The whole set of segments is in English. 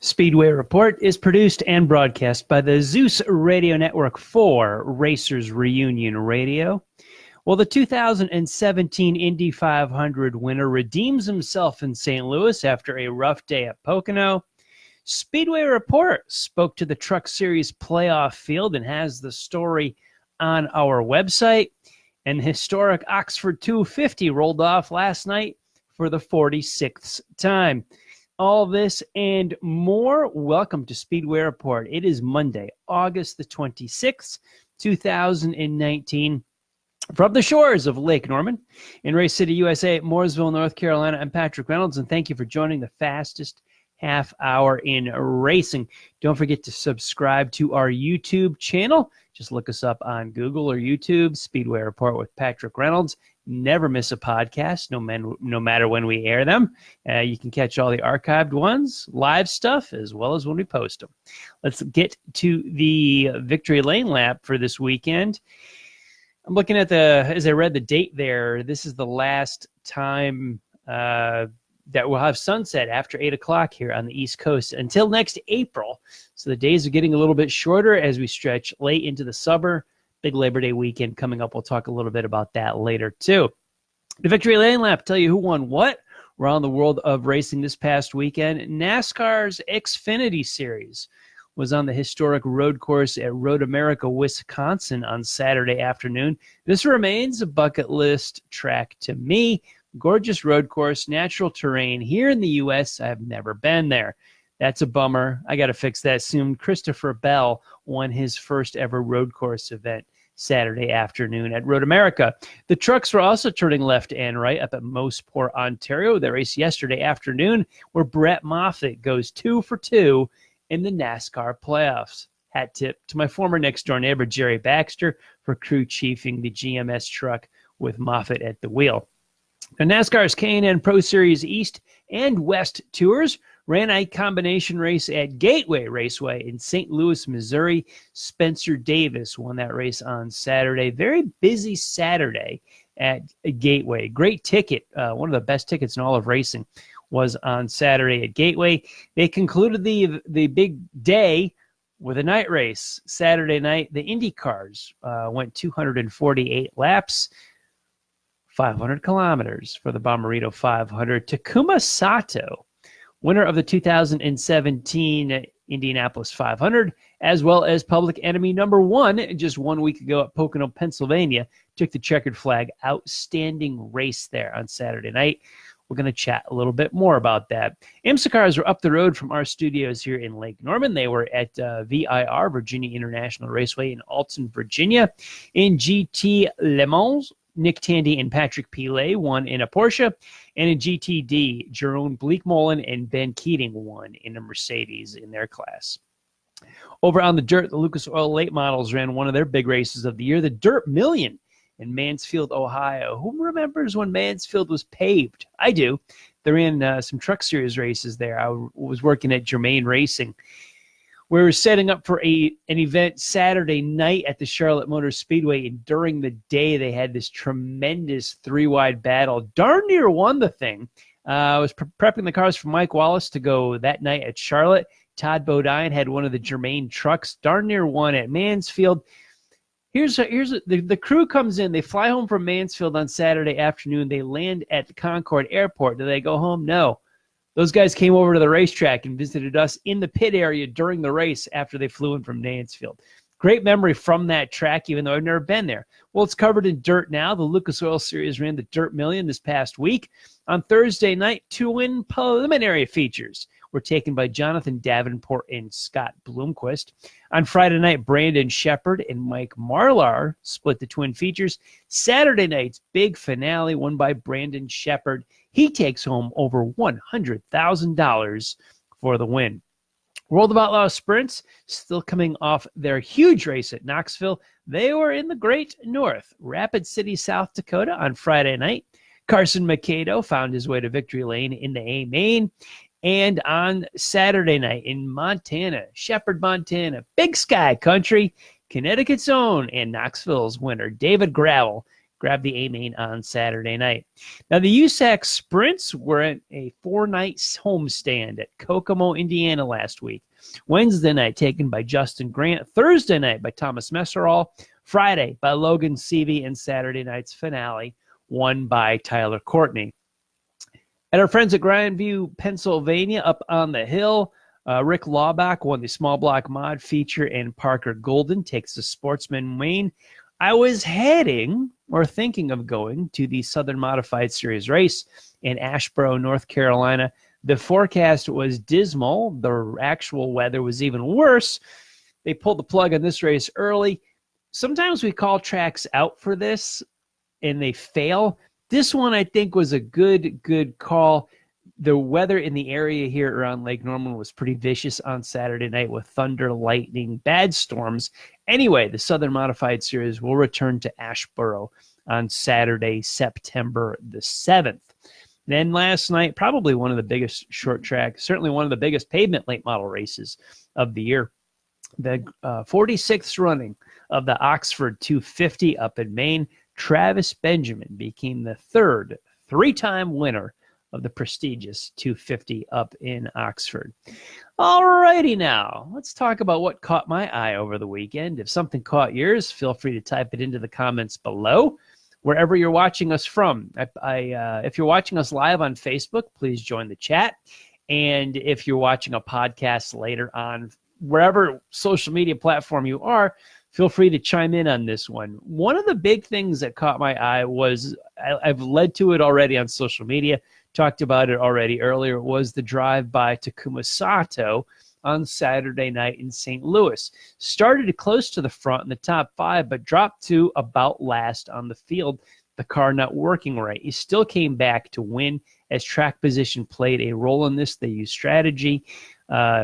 Speedway Report is produced and broadcast by the Zeus Radio Network for Racers Reunion Radio. Well, the 2017 Indy 500 winner redeems himself in St. Louis after a rough day at Pocono. Speedway Report spoke to the Truck Series playoff field and has the story on our website. And historic Oxford 250 rolled off last night for the 46th time. All this and more. Welcome to Speedway Report. It is Monday, August the 26th, 2019. From the shores of Lake Norman in Race City, USA, Mooresville, North Carolina, I'm Patrick Reynolds, and thank you for joining the fastest half hour in racing. Don't forget to subscribe to our YouTube channel. Just look us up on Google or YouTube, Speedway Report with Patrick Reynolds. Never miss a podcast, no matter when we air them. You can catch all the archived ones, live stuff, as well as when we post them. Let's get to the Victory Lane lap for this weekend. I'm looking at as I read the date there, this is the last time that we'll have sunset after 8 o'clock here on the East Coast until next April. So the days are getting a little bit shorter as we stretch late into the summer. Big Labor Day weekend coming up. We'll talk a little bit about that later, too. The Victory Lane Lap, tell you who won what around the world of racing this past weekend. NASCAR's Xfinity Series was on the historic road course at Road America, Wisconsin on Saturday afternoon. This remains a bucket list track to me. Gorgeous road course, natural terrain. Here in the U.S., I've never been there. That's a bummer. I got to fix that soon. Christopher Bell won his first ever road course event Saturday afternoon at Road America. The trucks were also turning left and right up at Moseport, Ontario. They raced yesterday afternoon where Brett Moffitt goes 2 for 2 in the NASCAR playoffs. Hat tip to my former next-door neighbor, Jerry Baxter, for crew chiefing the GMS truck with Moffitt at the wheel. The NASCAR's K&N Pro Series East and West Tours ran a combination race at Gateway Raceway in St. Louis, Missouri. Spencer Davis won that race on Saturday. Very busy Saturday at Gateway. Great ticket. One of the best tickets in all of racing was on Saturday at Gateway. They concluded the big day with a night race. Saturday night, the Indy cars went 248 laps. 500 kilometers for the Bommarito 500. Takuma Sato, winner of the 2017 Indianapolis 500, as well as public enemy number 1 just 1 week ago at Pocono, Pennsylvania, took the checkered flag. Outstanding race there on Saturday night. We're going to chat a little bit more about that. IMSA cars are up the road from our studios here in Lake Norman. They were at VIR, Virginia International Raceway in Alton, Virginia. In GT Le Mans, Nick Tandy and Patrick Pilet won in a Porsche, and in GTD, Jerome Bleakmolen and Ben Keating won in a Mercedes in their class. Over on the dirt, the Lucas Oil late models ran one of their big races of the year, the Dirt Million in Mansfield, Ohio. Who remembers when Mansfield was paved? I do. They ran some Truck Series races there. I was working at Germain Racing. We were setting up for an event Saturday night at the Charlotte Motor Speedway, and during the day they had this tremendous 3-wide battle. Darn near won the thing. I was prepping the cars for Mike Wallace to go that night at Charlotte. Todd Bodine had one of the Germain trucks. Darn near won at Mansfield. The crew comes in. They fly home from Mansfield on Saturday afternoon. They land at the Concord Airport. Do they go home? No. Those guys came over to the racetrack and visited us in the pit area during the race after they flew in from Mansfield. Great memory from that track, even though I've never been there. Well, it's covered in dirt now. The Lucas Oil Series ran the Dirt Million this past week. On Thursday night, 2-win preliminary features were taken by Jonathan Davenport and Scott Bloomquist. On Friday night, Brandon Shepard and Mike Marlar split the twin features. Saturday night's big finale won by Brandon Shepard. He takes home over $100,000 for the win. World of Outlaw Sprints still coming off their huge race at Knoxville. They were in the Great North, Rapid City, South Dakota on Friday night. Carson Macedo found his way to Victory Lane in the A-Main. And on Saturday night in Montana, Shepherd, Montana, Big Sky Country, Connecticut's own and Knoxville's winner, David Gravel, grab the A-Main on Saturday night. Now, the USAC Sprints were at a 4-night homestand at Kokomo, Indiana last week. Wednesday night taken by Justin Grant, Thursday night by Thomas Messerall, Friday by Logan Seavey, and Saturday night's finale won by Tyler Courtney. At our friends at Grandview, Pennsylvania, up on the hill, Rick Laubach won the small block mod feature, and Parker Golden takes the Sportsman main. I was heading or thinking of going to the Southern Modified Series race in Asheboro, North Carolina. The forecast was dismal. The actual weather was even worse. They pulled the plug on this race early. Sometimes we call tracks out for this and they fail. This one, I think, was a good call. The weather in the area here around Lake Norman was pretty vicious on Saturday night with thunder, lightning, bad storms. Anyway, the Southern Modified Series will return to Asheboro on Saturday, September the 7th. Then last night, probably one of the biggest short track, certainly one of the biggest pavement late model races of the year. The 46th running of the Oxford 250 up in Maine. Travis Benjamin became the third three-time winner of the prestigious 250 up in Oxford. All righty now, let's talk about what caught my eye over the weekend. If something caught yours, feel free to type it into the comments below, wherever you're watching us from. If you're watching us live on Facebook, please join the chat. And if you're watching a podcast later on, wherever social media platform you are, feel free to chime in on this one. One of the big things that caught my eye was, I've led to it already on social media, talked about it already earlier, was the drive by Takuma Sato on Saturday night in St. Louis. Started close to the front in the top 5, but dropped to about last on the field. The car not working right. He still came back to win as track position played a role in this. They used strategy,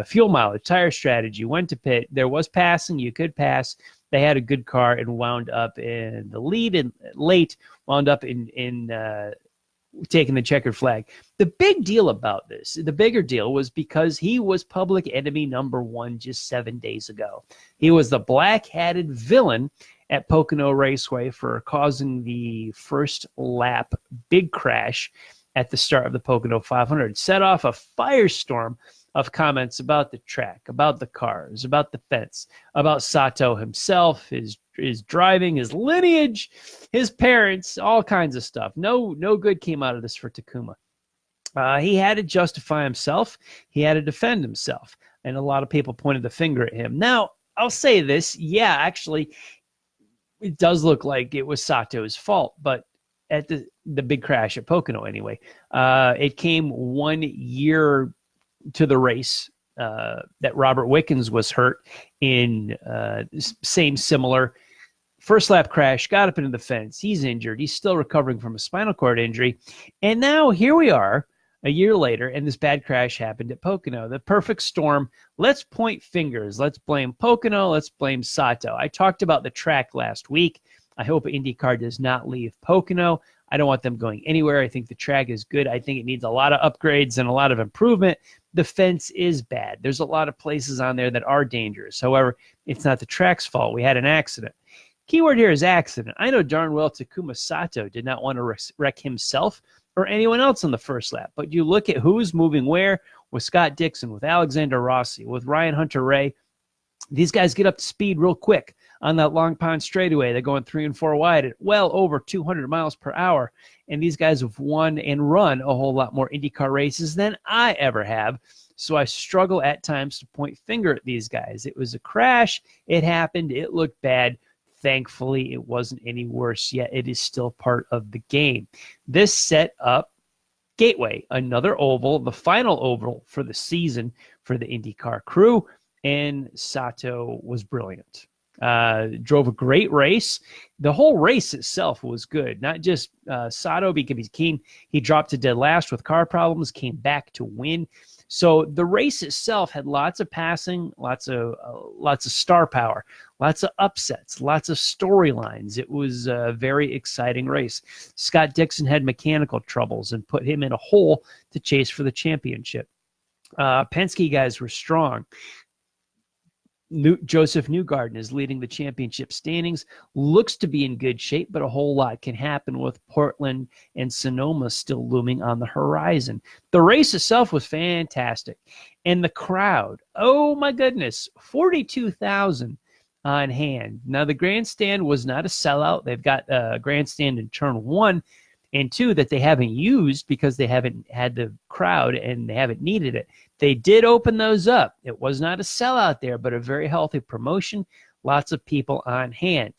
fuel mileage, tire strategy, went to pit. There was passing. You could pass. They had a good car and wound up in the lead and late, wound up in taking the checkered flag. The big deal about this, the bigger deal, was because he was public enemy number 1 just 7 days ago. He was the black-hatted villain at Pocono Raceway for causing the first lap big crash at the start of the Pocono 500. Set off a firestorm of comments about the track, about the cars, about the fence, about Sato himself, his driving, his lineage, his parents, all kinds of stuff. No good came out of this for Takuma. He had to justify himself. He had to defend himself. And a lot of people pointed the finger at him. Now, I'll say this. Yeah, actually, it does look like it was Sato's fault, but at the big crash at Pocono anyway, it came 1 year to the race that Robert Wickens was hurt in similar first lap crash, got up into the fence. He's injured. He's still recovering from a spinal cord injury. And now here we are a year later, and this bad crash happened at Pocono. The perfect storm. Let's point fingers. Let's blame Pocono. Let's blame Sato. I talked about the track last week. I hope IndyCar does not leave Pocono. I don't want them going anywhere. I think the track is good. I think it needs a lot of upgrades and a lot of improvement. The fence is bad. There's a lot of places on there that are dangerous. However, it's not the track's fault. We had an accident. Keyword here is accident. I know darn well Takuma Sato did not want to wreck himself or anyone else on the first lap. But you look at who's moving where with Scott Dixon, with Alexander Rossi, with Ryan Hunter-Ray. These guys get up to speed real quick on that Long Pond straightaway. They're going 3 and 4 wide at well over 200 miles per hour. And these guys have won and run a whole lot more IndyCar races than I ever have. So I struggle at times to point finger at these guys. It was a crash. It happened. It looked bad. Thankfully, it wasn't any worse, yet it is still part of the game. This set up Gateway, another oval, the final oval for the season for the IndyCar crew, and Sato was brilliant. Drove a great race. The whole race itself was good. Not just Sato, because he dropped to dead last with car problems, came back to win. So the race itself had lots of passing, lots of star power, lots of upsets, lots of storylines. It was a very exciting race. Scott Dixon had mechanical troubles and put him in a hole to chase for the championship. Penske guys were strong. Joseph Newgarden is leading the championship standings, looks to be in good shape, but a whole lot can happen with Portland and Sonoma still looming on the horizon. The race itself was fantastic. And the crowd, oh my goodness, 42,000 on hand. Now, the grandstand was not a sellout. They've got a grandstand in turn 1 and 2 that they haven't used because they haven't had the crowd and they haven't needed it. They did open those up. It was not a sellout there, but a very healthy promotion. Lots of people on hand.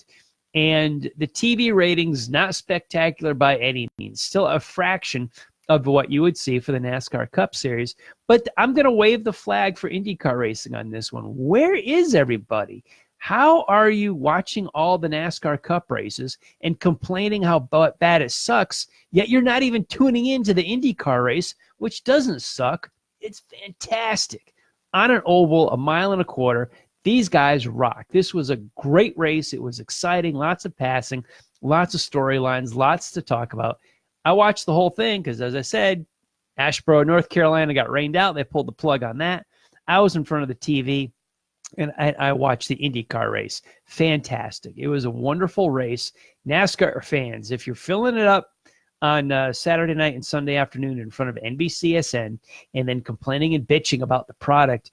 And the TV ratings, not spectacular by any means. Still a fraction of what you would see for the NASCAR Cup Series. But I'm going to wave the flag for IndyCar racing on this one. Where is everybody? How are you watching all the NASCAR Cup races and complaining how bad it sucks, yet you're not even tuning into the IndyCar race, which doesn't suck? It's fantastic. On an oval, 1.25 miles, these guys rock. This was a great race. It was exciting, lots of passing, lots of storylines, lots to talk about. I watched the whole thing because, as I said, Asheboro, North Carolina got rained out. They pulled the plug on that. I was in front of the TV. And I watched the IndyCar race. Fantastic. It was a wonderful race. NASCAR fans, if you're filling it up on Saturday night and Sunday afternoon in front of NBCSN and then complaining and bitching about the product,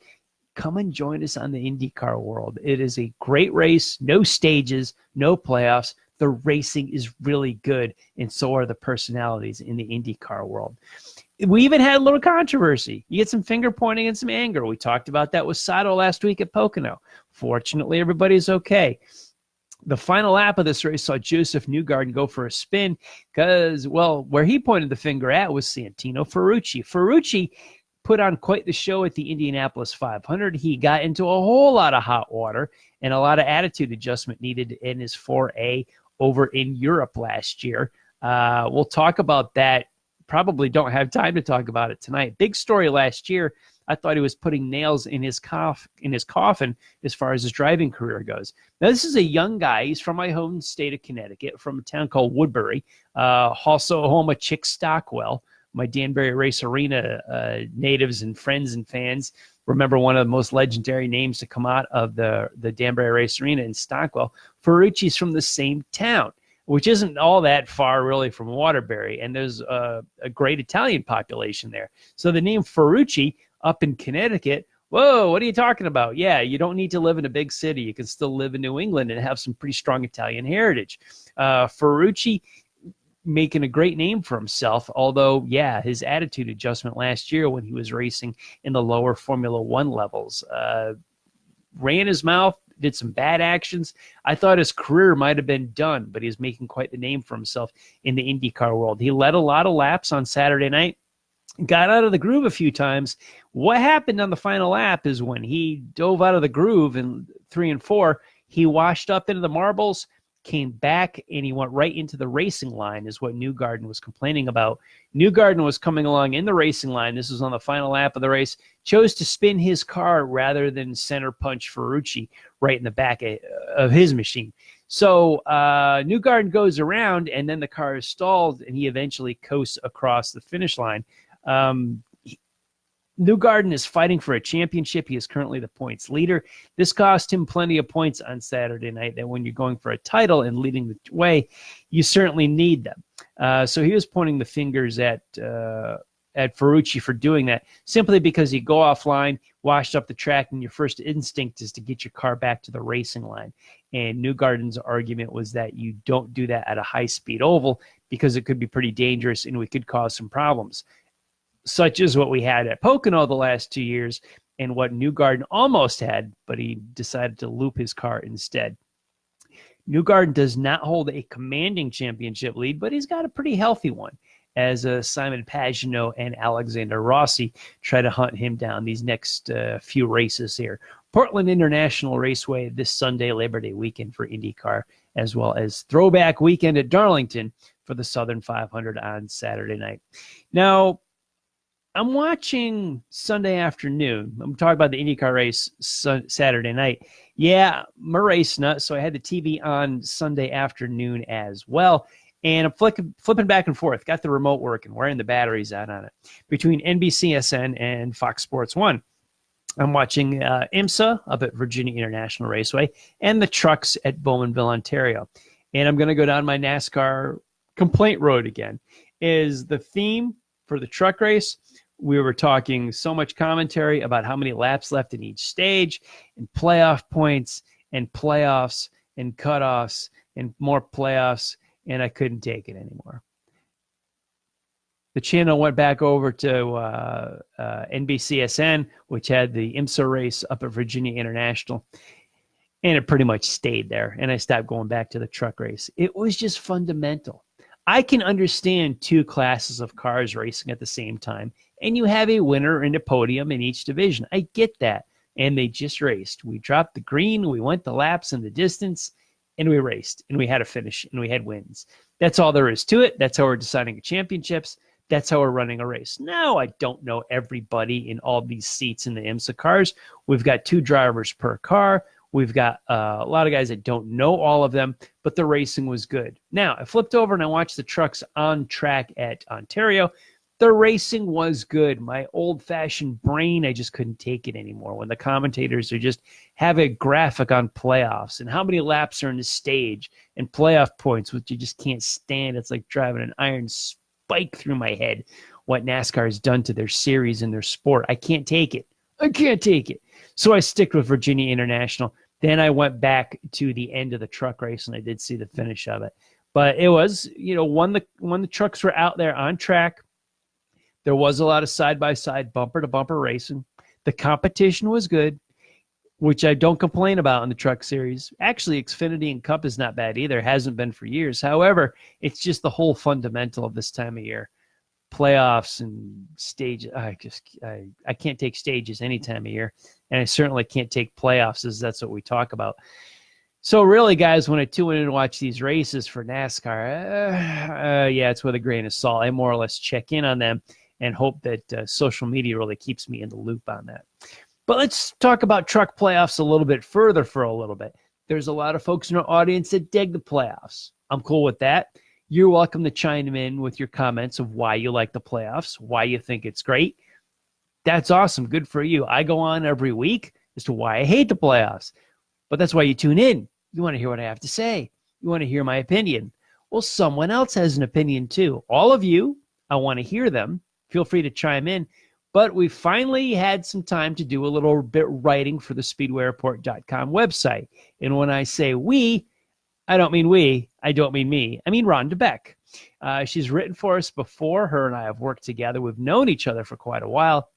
come and join us on the IndyCar world. It is a great race. No stages, no playoffs. The racing is really good, and so are the personalities in the IndyCar world. We even had a little controversy. You get some finger pointing and some anger. We talked about that with Sato last week at Pocono. Fortunately, everybody's okay. The final lap of this race saw Joseph Newgarden go for a spin because, well, where he pointed the finger at was Santino Ferrucci. Ferrucci put on quite the show at the Indianapolis 500. He got into a whole lot of hot water and a lot of attitude adjustment needed in his 4A over in Europe last year. We'll talk about that. Probably don't have time to talk about it tonight. Big story last year. I thought he was putting nails in his coffin as far as his driving career goes. Now, this is a young guy. He's from my home state of Connecticut, from a town called Woodbury, also home of Chick Stockwell. My Danbury Race Arena natives and friends and fans remember one of the most legendary names to come out of the Danbury Race Arena in Stockwell. Ferrucci's from the same town, which isn't all that far really from Waterbury, and there's a great Italian population there. So the name Ferrucci up in Connecticut, whoa, what are you talking about? Yeah, you don't need to live in a big city. You can still live in New England and have some pretty strong Italian heritage. Ferrucci making a great name for himself, although, yeah, his attitude adjustment last year when he was racing in the lower Formula One levels, ran his mouth, did some bad actions. I thought his career might have been done, but he's making quite the name for himself in the IndyCar world. He led a lot of laps on Saturday night, got out of the groove a few times. What happened on the final lap is when he dove out of the groove in 3 and 4, he washed up into the marbles, came back, and he went right into the racing line, is what Newgarden was complaining about. Newgarden was coming along in the racing line. This was on the final lap of the race, chose to spin his car rather than center punch Ferrucci right in the back of his machine. So Newgarden goes around, and then the car is stalled, and he eventually coasts across the finish line. Newgarden is fighting for a championship. He is currently the points leader. This cost him plenty of points on Saturday night, that when you're going for a title and leading the way, you certainly need them. So he was pointing the fingers at Ferrucci for doing that, simply because you go offline, washed up the track, and your first instinct is to get your car back to the racing line. And Newgarden's argument was that you don't do that at a high-speed oval because it could be pretty dangerous and we could cause some problems, such as what we had at Pocono the last 2 years and what Newgarden almost had, but he decided to loop his car instead. Newgarden does not hold a commanding championship lead, but he's got a pretty healthy one, as Simon Pagenaud and Alexander Rossi try to hunt him down these next few races here. Portland International Raceway this Sunday, Labor Day weekend for IndyCar, as well as Throwback Weekend at Darlington for the Southern 500 on Saturday night. Now, I'm watching Sunday afternoon. I'm talking about the IndyCar race Saturday night. Yeah, I'm a race nut, so I had the TV on Sunday afternoon as well. And I'm flipping back and forth. Got the remote working, wearing the batteries out on it, between NBCSN and Fox Sports 1. I'm watching IMSA up at Virginia International Raceway and the trucks at Bowmanville, Ontario. And I'm going to go down my NASCAR complaint road again. Is the theme for the truck race? We were talking so much commentary about how many laps left in each stage and playoff points and playoffs and cutoffs and more playoffs, and I couldn't take it anymore. The channel went back over to NBCSN, which had the IMSA race up at Virginia International, and it pretty much stayed there, and I stopped going back to the truck race. It was just fundamental. I can understand two classes of cars racing at the same time, and you have a winner and a podium in each division. I get that, and they just raced. We dropped the green, we went the laps and the distance, and we raced, and we had a finish, and we had wins. That's all there is to it. That's how we're deciding championships. That's how we're running a race. Now, I don't know everybody in all these seats in the IMSA cars. We've got 2 drivers per car. We've got a lot of guys that don't know all of them, but the racing was good. Now, I flipped over and I watched the trucks on track at Ontario. The racing was good. My old-fashioned brain, I just couldn't take it anymore. When the commentators are just have a graphic on playoffs and how many laps are in the stage and playoff points, which you just can't stand. It's like driving an iron spike through my head, what NASCAR has done to their series and their sport. I can't take it. I can't take it. So I stick with Virginia International. Then I went back to the end of the truck race, and I did see the finish of it. But it was, when the trucks were out there on track, there was a lot of side-by-side, bumper-to-bumper racing. The competition was good, which I don't complain about in the truck series. Actually, Xfinity and Cup is not bad either. It hasn't been for years. However, it's just the whole fundamental of this time of year. Playoffs and stages. I can't take stages any time of year, and I certainly can't take playoffs, as that's what we talk about. So really, guys, when I tune in and watch these races for NASCAR, it's with a grain of salt. I more or less check in on them and hope that social media really keeps me in the loop on that. But let's talk about truck playoffs a little bit further for a little bit. There's a lot of folks in our audience that dig the playoffs. I'm cool with that. You're welcome to chime in with your comments of why you like the playoffs, why you think it's great. That's awesome. Good for you. I go on every week as to why I hate the playoffs. But that's why you tune in. You want to hear what I have to say. You want to hear my opinion. Well, someone else has an opinion too. All of you, I want to hear them. Feel free to chime in. But we finally had some time to do a little bit writing for the SpeedwayReport.com website. And when I say we, I don't mean we. I don't mean me. I mean Rhonda Beck. She's written for us before. Her and I have worked together. We've known each other for quite a while.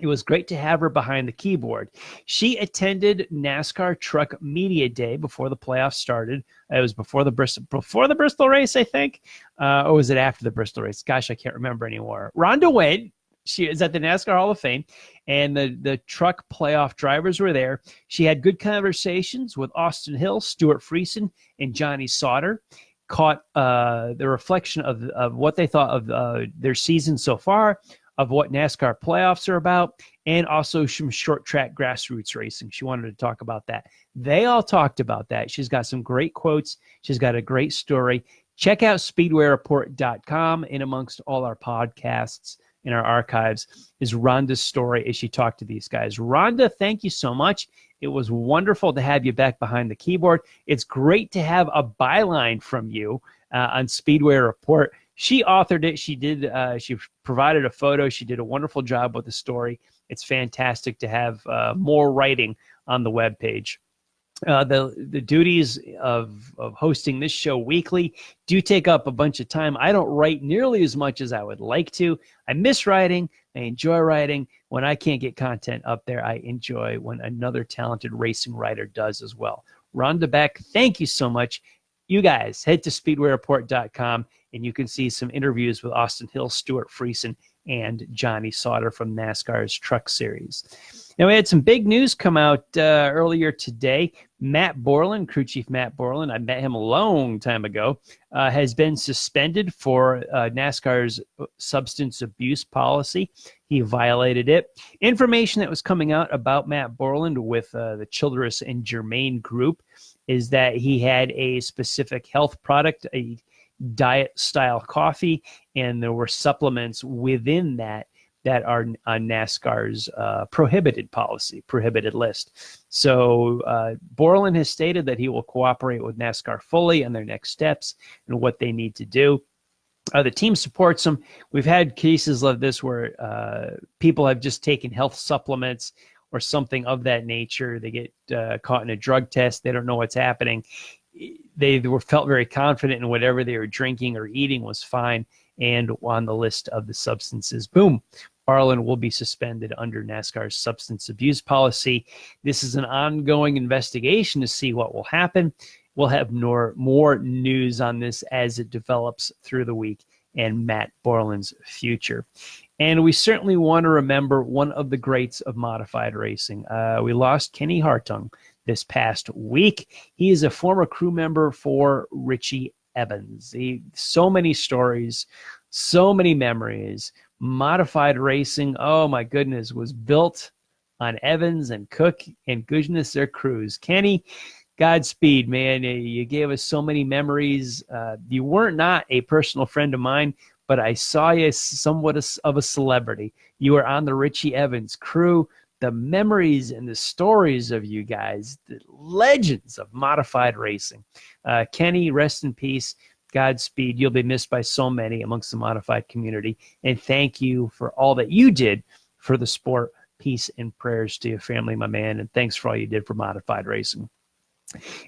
It was great to have her behind the keyboard. She attended NASCAR Truck Media Day before the playoffs started. It was before the Bristol race, I think. Or was it after the Bristol race? Gosh, I can't remember anymore. Rhonda went. She is at the NASCAR Hall of Fame, and the truck playoff drivers were there. She had good conversations with Austin Hill, Stuart Friesen, and Johnny Sauter. Caught the reflection of what they thought of their season so far, of what NASCAR playoffs are about, and also some short track grassroots racing. She wanted to talk about that. They all talked about that. She's got some great quotes. She's got a great story. Check out SpeedwayReport.com. In amongst all our podcasts in our archives is Rhonda's story as she talked to these guys. Rhonda, thank you so much. It was wonderful to have you back behind the keyboard. It's great to have a byline from you on Speedway Report. She authored it. She did. She provided a photo. She did a wonderful job with the story. It's fantastic to have more writing on the webpage. The duties of hosting this show weekly do take up a bunch of time. I don't write nearly as much as I would like to. I miss writing. I enjoy writing. When I can't get content up there, I enjoy when another talented racing writer does as well. Rhonda Beck, thank you so much. You guys, head to SpeedwayReport.com, and you can see some interviews with Austin Hill, Stuart Friesen, and Johnny Sauter from NASCAR's Truck Series. Now, we had some big news come out earlier today. Matt Borland, crew chief Matt Borland, I met him a long time ago, has been suspended for NASCAR's substance abuse policy. He violated it. Information that was coming out about Matt Borland with the Childress and Germain group is that he had a specific health product, a diet-style coffee, and there were supplements within that that are on NASCAR's prohibited list. So Borland has stated that he will cooperate with NASCAR fully on their next steps and what they need to do. The team supports them. We've had cases like this where people have just taken health supplements or something of that nature. They get caught in a drug test. They don't know what's happening. They felt very confident in whatever they were drinking or eating was fine and on the list of the substances. Boom. Borland will be suspended under NASCAR's substance abuse policy. This is an ongoing investigation to see what will happen. We'll have more news on this as it develops through the week and Matt Borland's future. And we certainly want to remember one of the greats of modified racing. We lost Kenny Hartung this past week. He is a former crew member for Richie Evans. So many stories, so many memories. Modified racing, oh my goodness, was built on Evans and Cook and goodness their crews. Kenny, Godspeed, man. You gave us so many memories. You weren't not a personal friend of mine, but I saw you as somewhat of a celebrity. You were on the Richie Evans crew. The memories and the stories of you guys, the legends of modified racing. Kenny, rest in peace. Godspeed. You'll be missed by so many amongst the modified community. And thank you for all that you did for the sport. Peace and prayers to your family, my man. And thanks for all you did for modified racing.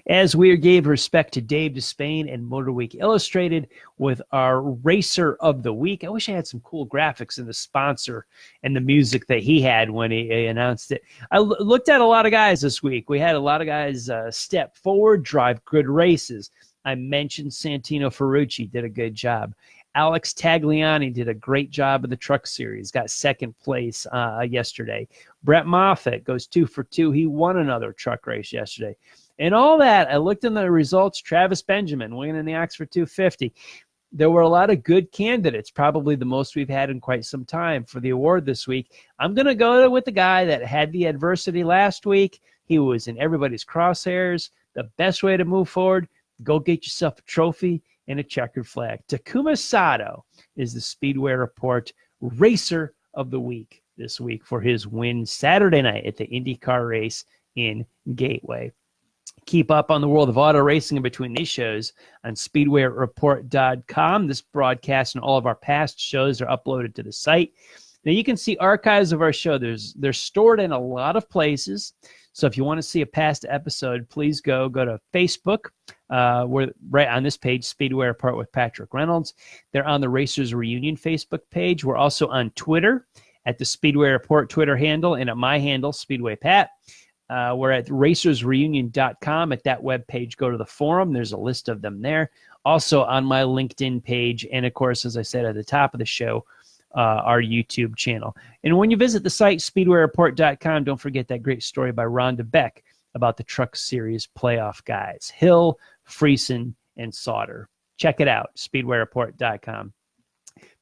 As we gave respect to Dave Despain and Motor Week Illustrated with our Racer of the Week. I wish I had some cool graphics in the sponsor and the music that he had when he announced it. I looked at a lot of guys this week. We had a lot of guys step forward, drive good races. I mentioned Santino Ferrucci did a good job. Alex Tagliani did a great job of the Truck Series, got second place yesterday. Brett Moffitt goes 2 for 2. He won another truck race yesterday. And all that, I looked in the results. Travis Benjamin winning the Oxford 250. There were a lot of good candidates, probably the most we've had in quite some time for the award this week. I'm going to go with the guy that had the adversity last week. He was in everybody's crosshairs. The best way to move forward, go get yourself a trophy and a checkered flag. Takuma Sato is the Speedway Report Racer of the Week this week for his win Saturday night at the IndyCar race in Gateway. Keep up on the world of auto racing in between these shows on SpeedwayReport.com. This broadcast and all of our past shows are uploaded to the site. Now, you can see archives of our show. They're stored in a lot of places. So if you want to see a past episode, please go to Facebook. We're right on this page, Speedway Report with Patrick Reynolds. They're on the Racers Reunion Facebook page. We're also on Twitter at the Speedway Report Twitter handle and at my handle, Speedway Pat. We're at racersreunion.com. At that web page, go to the forum. There's a list of them there. Also on my LinkedIn page, and of course, as I said at the top of the show, our YouTube channel. And when you visit the site, speedwayreport.com, don't forget that great story by Rhonda Beck about the Truck Series playoff guys, Hill, Friesen, and Sauter. Check it out, speedwayreport.com.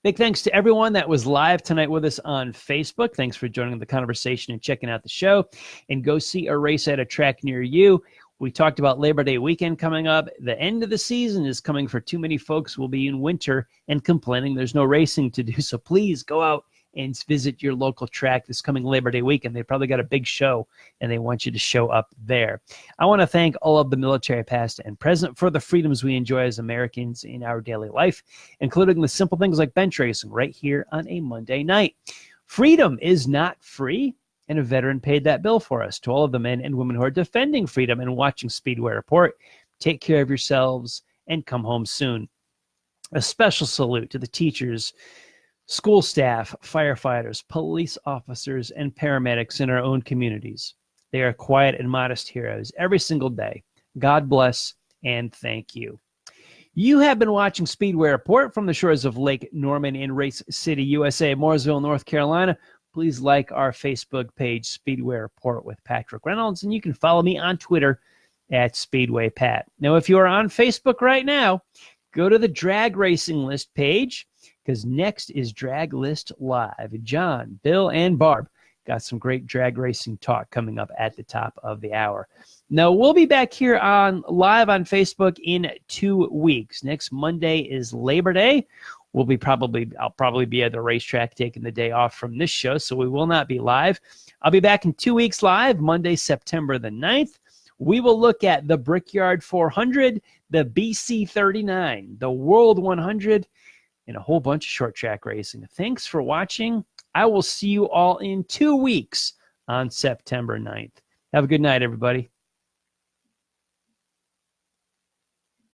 Big thanks to everyone that was live tonight with us on Facebook. Thanks for joining the conversation and checking out the show. And go see a race at a track near you. We talked about Labor Day weekend coming up. The end of the season is coming for too many folks who will be in winter and complaining there's no racing to do. So please go out and visit your local track this coming Labor Day weekend. They probably got a big show, and they want you to show up there. I want to thank all of the military past and present for the freedoms we enjoy as Americans in our daily life, including the simple things like bench racing right here on a Monday night. Freedom is not free, and a veteran paid that bill for us. To all of the men and women who are defending freedom and watching Speedway Report, take care of yourselves and come home soon. A special salute to the teachers, school staff, firefighters, police officers, and paramedics in our own communities. They are quiet and modest heroes every single day. God bless and thank you. You have been watching Speedway Report from the shores of Lake Norman in Race City, USA, Mooresville, North Carolina. Please like our Facebook page, Speedway Report with Patrick Reynolds, and you can follow me on Twitter at Speedway Pat. Now, if you are on Facebook right now, go to the Drag Racing List page, because next is Drag List Live. John, Bill, and Barb got some great drag racing talk coming up at the top of the hour. Now, we'll be back here live on Facebook in 2 weeks. Next Monday is Labor Day. I'll probably be at the racetrack taking the day off from this show, so we will not be live. I'll be back in 2 weeks live, Monday, September the 9th. We will look at the Brickyard 400, the BC 39, the World 100, and a whole bunch of short track racing. Thanks for watching. I will see you all in 2 weeks on September 9th. Have a good night, everybody.